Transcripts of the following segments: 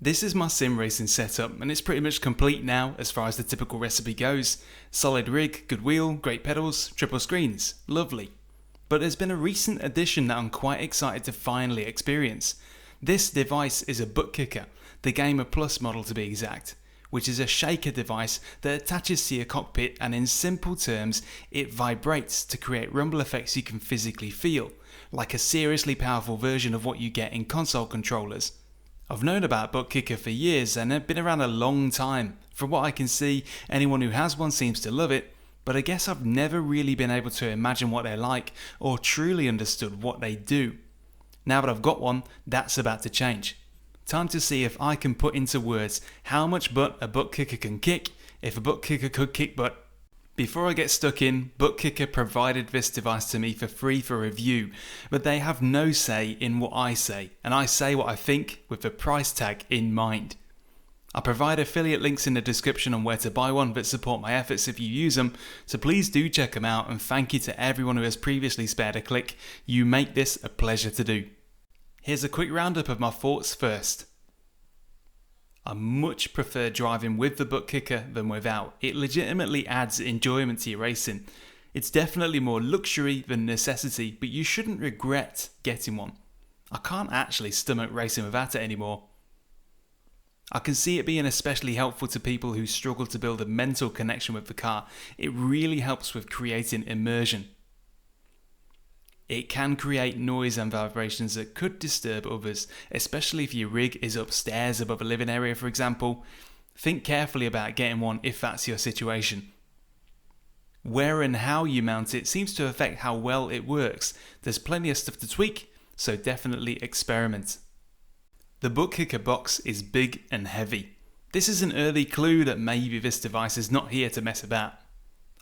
This is my sim racing setup, and it's pretty much complete now as far as the typical recipe goes. Solid rig, good wheel, great pedals, triple screens, lovely. But there's been a recent addition that I'm quite excited to finally experience. This device is a Buttkicker, the Gamer Plus model to be exact, which is a shaker device that attaches to your cockpit, and in simple terms, it vibrates to create rumble effects you can physically feel, like a seriously powerful version of what you get in console controllers. I've known about Buttkicker for years and have been around a long time. From what I can see, anyone who has one seems to love it, but I guess I've never really been able to imagine what they're like or truly understood what they do. Now that I've got one, that's about to change. Time to see if I can put into words how much butt a Buttkicker can kick, if a Buttkicker could kick butt. Before I get stuck in, Buttkicker provided this device to me for free for review, but they have no say in what I say, and I say what I think with the price tag in mind. I provide affiliate links in the description on where to buy one that support my efforts if you use them, so please do check them out, and thank you to everyone who has previously spared a click. You make this a pleasure to do. Here's a quick roundup of my thoughts first. I much prefer driving with the Buttkicker than without. It legitimately adds enjoyment to your racing. It's definitely more luxury than necessity, but you shouldn't regret getting one. I can't actually stomach racing without it anymore. I can see it being especially helpful to people who struggle to build a mental connection with the car. It really helps with creating immersion. It can create noise and vibrations that could disturb others, especially if your rig is upstairs above a living area, for example. Think carefully about getting one if that's your situation. Where and how you mount it seems to affect how well it works. There's plenty of stuff to tweak, so definitely experiment. The Buttkicker box is big and heavy. This is an early clue that maybe this device is not here to mess about.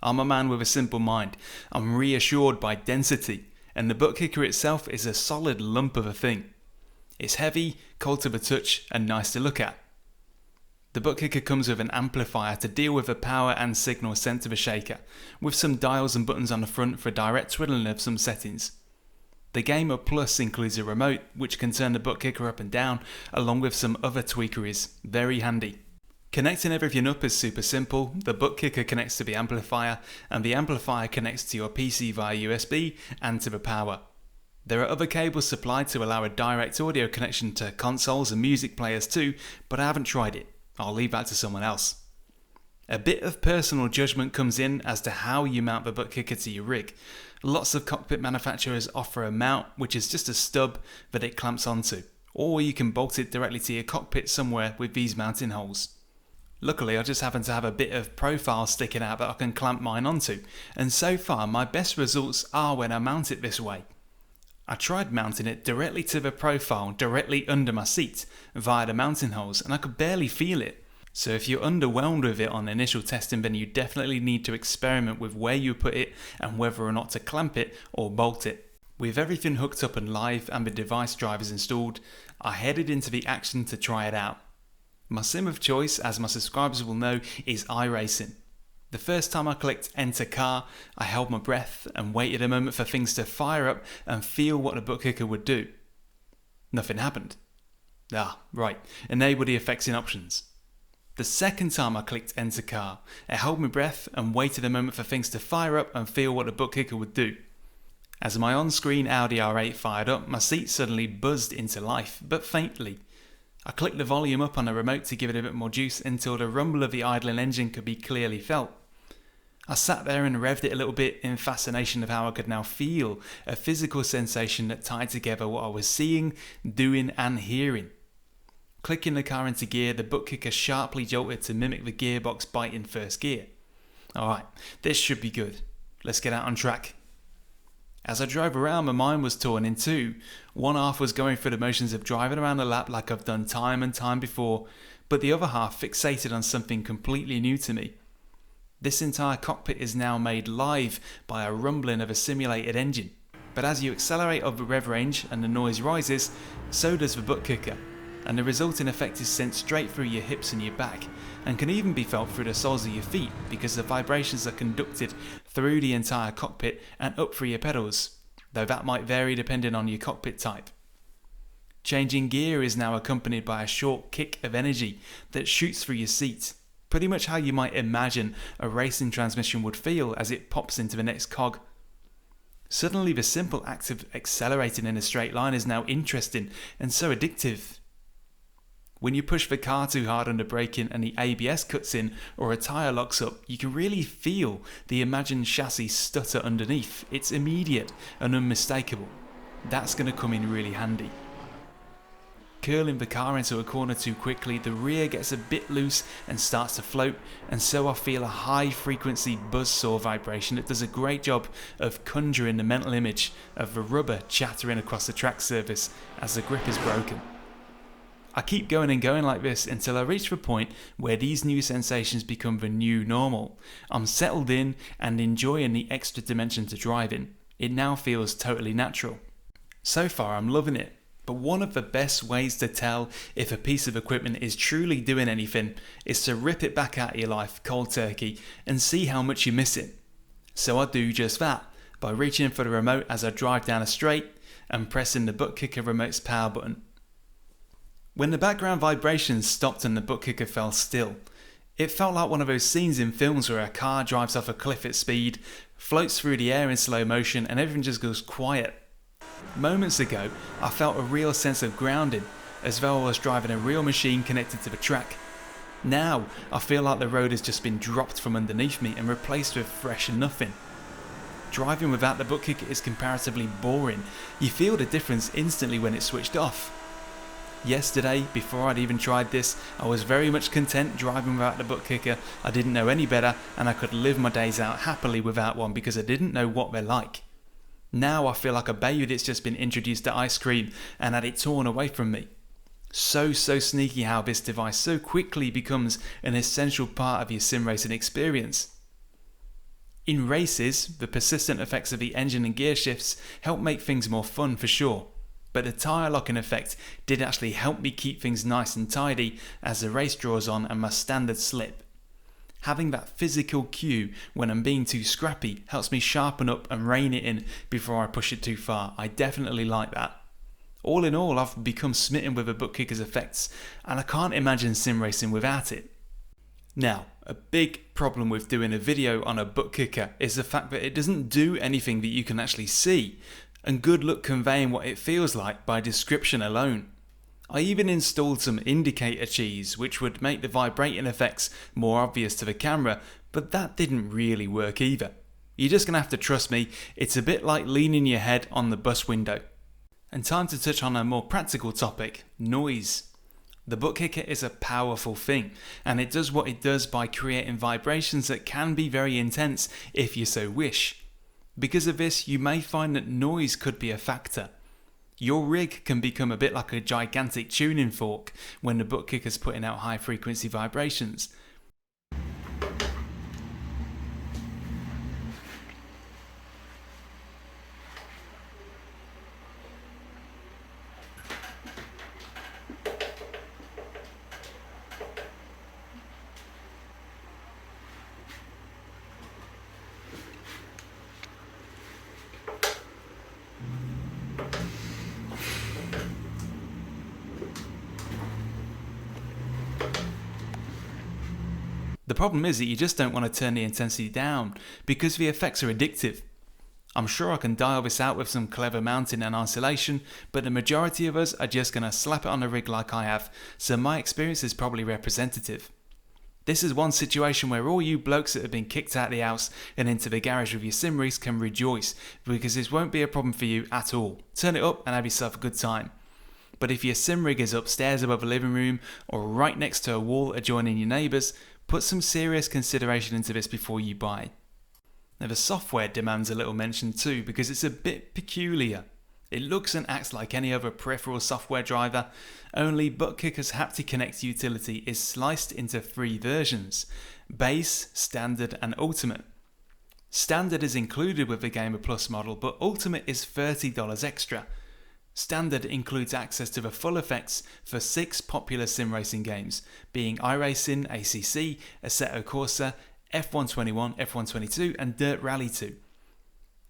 I'm a man with a simple mind. I'm reassured by density. And the Buttkicker itself is a solid lump of a thing. It's heavy, cold to the touch, and nice to look at. The Buttkicker comes with an amplifier to deal with the power and signal sent to the shaker, with some dials and buttons on the front for direct twiddling of some settings. The Gamer Plus includes a remote which can turn the Buttkicker up and down, along with some other tweakeries. Very handy. Connecting everything up is super simple. The Buttkicker connects to the amplifier, and the amplifier connects to your PC via USB and to the power. There are other cables supplied to allow a direct audio connection to consoles and music players too, but I haven't tried it. I'll leave that to someone else. A bit of personal judgment comes in as to how you mount the Buttkicker to your rig. Lots of cockpit manufacturers offer a mount which is just a stub that it clamps onto, or you can bolt it directly to your cockpit somewhere with these mounting holes. Luckily, I just happen to have a bit of profile sticking out that I can clamp mine onto, and so far my best results are when I mount it this way. I tried mounting it directly to the profile, directly under my seat, via the mounting holes, and I could barely feel it. So if you're underwhelmed with it on initial testing, then you definitely need to experiment with where you put it and whether or not to clamp it or bolt it. With everything hooked up and live and the device drivers installed, I headed into the action to try it out. My sim of choice, as my subscribers will know, is iracing. The first time I clicked enter car, I held my breath and waited a moment for things to fire up and feel what the Buttkicker would do. Nothing happened. Right, enable the effects in options. The second time I clicked enter car, I held my breath and waited a moment for things to fire up and feel what the Buttkicker would do. As my on-screen Audi R8 fired up, my seat suddenly buzzed into life, but faintly. I clicked the volume up on the remote to give it a bit more juice until the rumble of the idling engine could be clearly felt. I sat there and revved it a little bit in fascination of how I could now feel a physical sensation that tied together what I was seeing, doing and hearing. Clicking the car into gear, the Buttkicker sharply jolted to mimic the gearbox bite in first gear. Alright, this should be good. Let's get out on track. As I drove around, my mind was torn in two. One half was going through the motions of driving around the lap like I've done time and time before, but the other half fixated on something completely new to me. This entire cockpit is now made live by a rumbling of a simulated engine. But as you accelerate up the rev range and the noise rises, so does the Buttkicker, and the resulting effect is sent straight through your hips and your back, and can even be felt through the soles of your feet because the vibrations are conducted through the entire cockpit and up through your pedals, though that might vary depending on your cockpit type. Changing gear is now accompanied by a short kick of energy that shoots through your seat, pretty much how you might imagine a racing transmission would feel as it pops into the next cog. Suddenly the simple act of accelerating in a straight line is now interesting and so addictive. When you push the car too hard under braking and the ABS cuts in or a tyre locks up, you can really feel the imagined chassis stutter underneath. It's immediate and unmistakable. That's going to come in really handy. Curling the car into a corner too quickly, the rear gets a bit loose and starts to float, and so I feel a high frequency buzzsaw vibration that does a great job of conjuring the mental image of the rubber chattering across the track surface as the grip is broken. I keep going and going like this until I reach the point where these new sensations become the new normal. I'm settled in and enjoying the extra dimension to driving. It now feels totally natural. So far I'm loving it, but one of the best ways to tell if a piece of equipment is truly doing anything is to rip it back out of your life cold turkey and see how much you miss it. So I do just that by reaching for the remote as I drive down a straight and pressing the Buttkicker remote's power button. When the background vibrations stopped and the Buttkicker fell still, it felt like one of those scenes in films where a car drives off a cliff at speed, floats through the air in slow motion and everything just goes quiet. Moments ago, I felt a real sense of grounding, as though I was driving a real machine connected to the track. Now, I feel like the road has just been dropped from underneath me and replaced with fresh nothing. Driving without the Buttkicker is comparatively boring. You feel the difference instantly when it's switched off. Yesterday, before I'd even tried this, I was very much content driving without the Buttkicker. I didn't know any better and I could live my days out happily without one because I didn't know what they're like. Now I feel like a baby that's just been introduced to ice cream and had it torn away from me. So sneaky how this device so quickly becomes an essential part of your sim racing experience. In races, the persistent effects of the engine and gear shifts help make things more fun for sure. But the tyre locking effect did actually help me keep things nice and tidy as the race draws on and my standards slip. Having that physical cue when I'm being too scrappy helps me sharpen up and rein it in before I push it too far. I definitely like that. All in all, I've become smitten with the Buttkicker's effects and I can't imagine sim racing without it. Now, a big problem with doing a video on a Buttkicker is the fact that it doesn't do anything that you can actually see, and good luck conveying what it feels like by description alone. I even installed some indicator cheese which would make the vibrating effects more obvious to the camera, but that didn't really work either. You're just going to have to trust me, it's a bit like leaning your head on the bus window. And time to touch on a more practical topic, noise. The Buttkicker is a powerful thing, and it does what it does by creating vibrations that can be very intense if you so wish. Because of this, you may find that noise could be a factor. Your rig can become a bit like a gigantic tuning fork when the Buttkicker's putting out high frequency vibrations. The problem is that you just don't want to turn the intensity down because the effects are addictive. I'm sure I can dial this out with some clever mounting and isolation, but the majority of us are just going to slap it on a rig like I have, so my experience is probably representative. This is one situation where all you blokes that have been kicked out of the house and into the garage with your sim rigs can rejoice, because this won't be a problem for you at all. Turn it up and have yourself a good time. But if your sim rig is upstairs above a living room or right next to a wall adjoining your neighbours, put some serious consideration into this before you buy. Now the software demands a little mention too because it's a bit peculiar. It looks and acts like any other peripheral software driver, only Buttkicker's Haptic Connect utility is sliced into 3 versions: Base, Standard and Ultimate. Standard is included with the Gamer Plus model, but Ultimate is $30 extra. Standard includes access to the full effects for 6 popular sim racing games, being iRacing, ACC, Assetto Corsa, F121, F122 and Dirt Rally 2.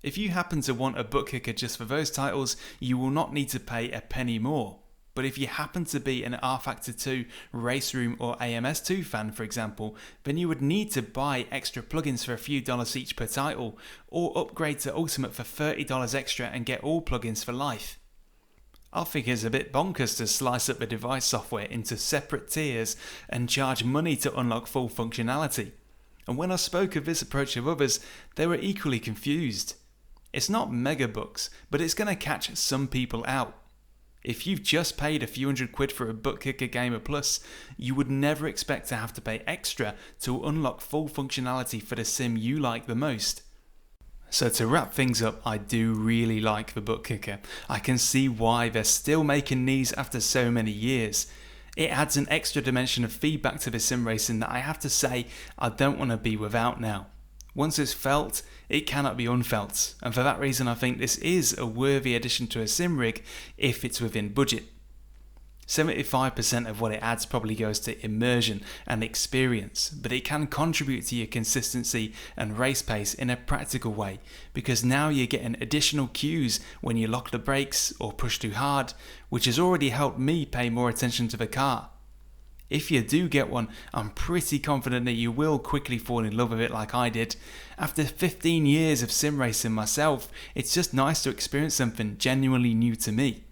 If you happen to want a Buttkicker just for those titles, you will not need to pay a penny more. But if you happen to be an R-Factor 2, Race Room or AMS2 fan, for example, then you would need to buy extra plugins for a few dollars each per title, or upgrade to Ultimate for $30 extra and get all plugins for life. I think it's a bit bonkers to slice up the device software into separate tiers and charge money to unlock full functionality. And when I spoke of this approach with others, they were equally confused. It's not megabucks, but it's going to catch some people out. If you've just paid a few £100 for a Buttkicker Gamer Plus, you would never expect to have to pay extra to unlock full functionality for the sim you like the most. So to wrap things up, I do really like the Buttkicker. I can see why they're still making these after so many years. It adds an extra dimension of feedback to the sim racing that I have to say I don't want to be without now. Once it's felt, it cannot be unfelt, and for that reason I think this is a worthy addition to a sim rig if it's within budget. 75% of what it adds probably goes to immersion and experience, but it can contribute to your consistency and race pace in a practical way, because now you're getting additional cues when you lock the brakes or push too hard, which has already helped me pay more attention to the car. If you do get one, I'm pretty confident that you will quickly fall in love with it like I did. After 15 years of sim racing myself, it's just nice to experience something genuinely new to me.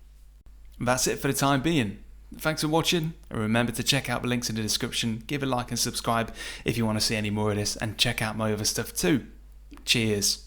That's it for the time being. Thanks for watching, and remember to check out the links in the description, give a like and subscribe if you want to see any more of this, and check out my other stuff too. Cheers.